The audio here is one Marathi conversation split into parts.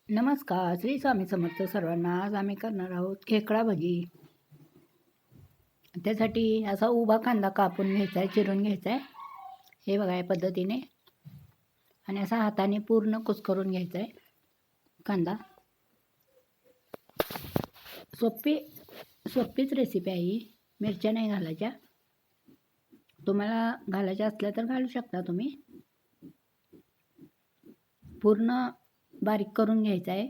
नमस्कार. श्री स्वामी समर्थ सर्वांना. आज आम्ही करणार आहोत खेकडा भजी. त्यासाठी असा उभा कांदा कापून घ्यायचा आहे, चिरून घ्यायचा आहे. हे बघा या पद्धतीने. आणि असा हाताने पूर्ण कुस्करून घ्यायचा आहे कांदा. सोपीच रेसिपी आहे ही. मिरच्या नाही घालायच्या. तुम्हाला घालायच्या असल्या तर घालू शकता तुम्ही. पूर्ण बारीक करून घ्यायचा आहे,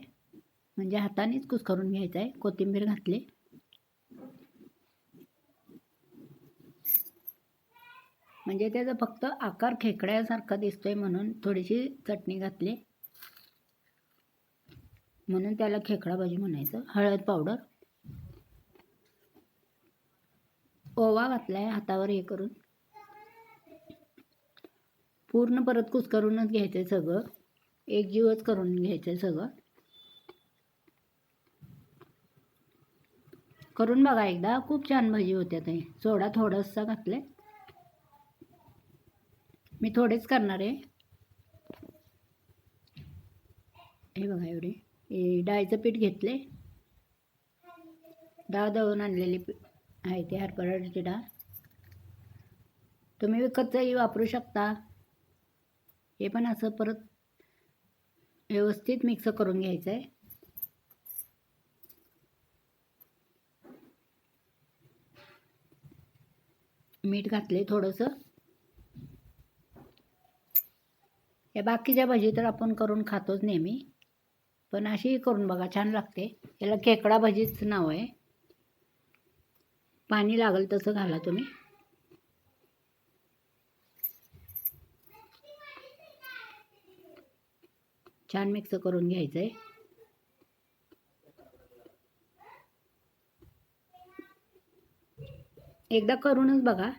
म्हणजे हातानेच कुस्करून घ्यायचा आहे. कोथिंबीर घातली. म्हणजे त्याचा फक्त आकार खेकड्यासारखा दिसतोय म्हणून थोडीशी चटणी घातली, म्हणून त्याला खेकडा भाजी म्हणायचं. हळद पावडर, ओवा घातलाय हातावर हे करून. पूर्ण परत कुस्करूनच घ्यायचंय सगळं, एकजीवच करून घ्यायचंय सगळं. करून बघा एकदा, खूप छान भाजी होत्या. ते सोडा थोडासा घातलाय. मी थोडेच करणार आहे. हे बघा एवढे. हे डाळीचं पीठ घेतले. डाळ दळून आणलेली आहे ती हरभऱ्याची डाळ. तुम्ही विकतचंही वापरू शकता. हे पण असं परत व्यवस्थित मिक्स करून घ्यायचं आहे. मीठ घातले थोडंसं. या बाकीच्या भाजी तर आपण करून खातोच नेहमी, पण अशीही करून बघा, छान लागते. याला खेकडा भाजीच नाव आहे. पाणी लागेल तसं घाला तुम्ही. छान मिक्स करून घ्यायचं आहे. एकदा करूनच बघा.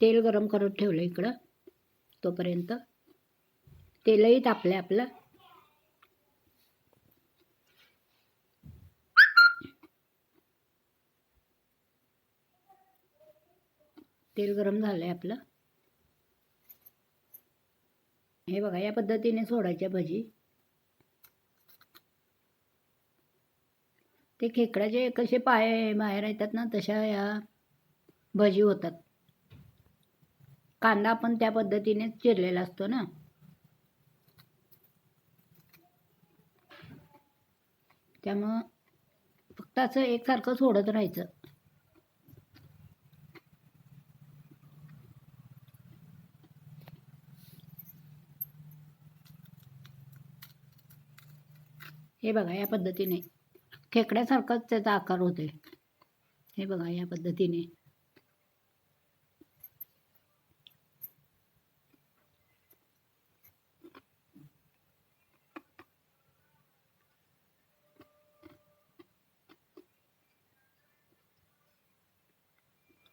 तेल गरम करत ठेवलं इकडं. तोपर्यंत तेलही तापलं आपलं. तेल गरम झालंय आपलं. हे बघा या पद्धतीने सोडायच्या भजी. ते खेकड्याचे कसे पाय बाहेर येतात ना, तशा या भजी होतात. कांदा पण त्या पद्धतीनेच चिरलेला असतो ना, त्यामुळं फक्त असं एकसारखं सोडत राहायचं. हे बघा या पद्धतीने खेकड्यासारखाच त्याचा आकार होतोय. हे बघा या पद्धतीने.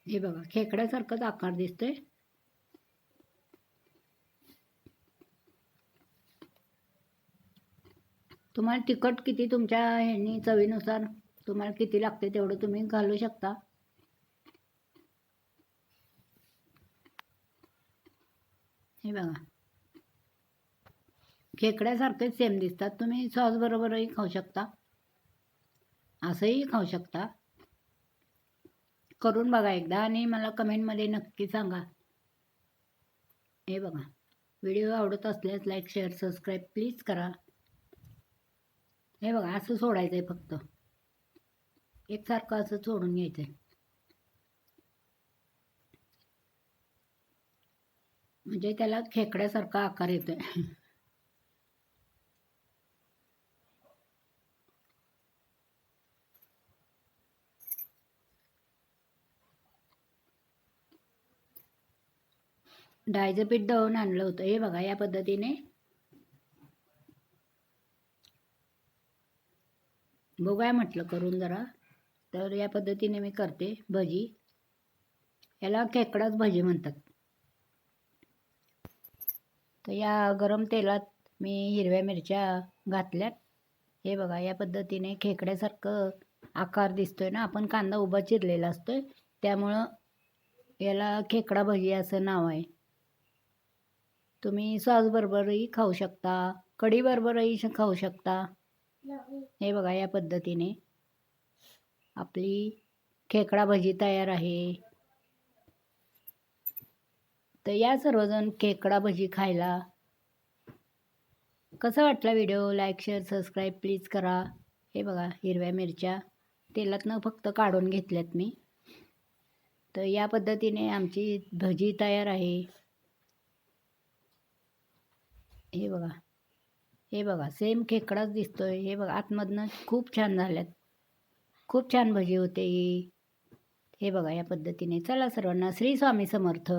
हे बघा खेकड्यासारखाच आकार दिसतोय. तुम्हाला तिखट किती तुमच्या ह्यानी चवीनुसार तुम्हाला किती लागते तेवढं तुम्ही घालू शकता. हे बघा खेकड्यासारखेच सेम दिसतात. तुम्ही सॉस बरोबरही खाऊ शकता, असंही खाऊ शकता. करून बघा एकदा आणि मला कमेंटमध्ये नक्की सांगा. हे बघा, व्हिडिओ आवडत असल्यास लाईक शेअर सबस्क्राईब प्लीज करा. हे बघा असं सोडायचं आहे, फक्त एकसारखं असं सोडून घ्यायचं आहे, म्हणजे त्याला खेकड्यासारखा आकार येतोय. डाळीचं पीठ दळून आणलं होतं. हे बघा या पद्धतीने. बघूया म्हटलं करून जरा, तर या पद्धतीने मी करते भजी. याला खेकडाच भजी म्हणतात. तर या गरम तेलात मी हिरव्या मिरच्या घातल्यात. हे बघा या पद्धतीने खेकड्यासारखं आकार दिसतोय ना, आपण कांदा उभा चिरलेला असतोय त्यामुळं याला खेकडा भजी असं नाव आहे. तुम्ही सॉसबरोबरही खाऊ शकता, कढीबरोबरही खाऊ शकता. हे बघा या पद्धतीने आपली खेकडा भजी तयार आहे. तर या सर्वजण खेकडा भजी खायला. कसा वाटला video? Like, share, subscribe please करा. हे बघा हिरव्या मिरच्या तेलातनं फक्त काढून घेतल्यात मी. तर या पद्धतीने आमची भजी तयार आहे. हे बघा सेम खेकडाच दिसतोय. हे बघा आतमधनं खूप छान झाल्यात. खूप छान भजी होते ही. हे बघा या पद्धतीने. चला सर्वांना श्री स्वामी समर्थ.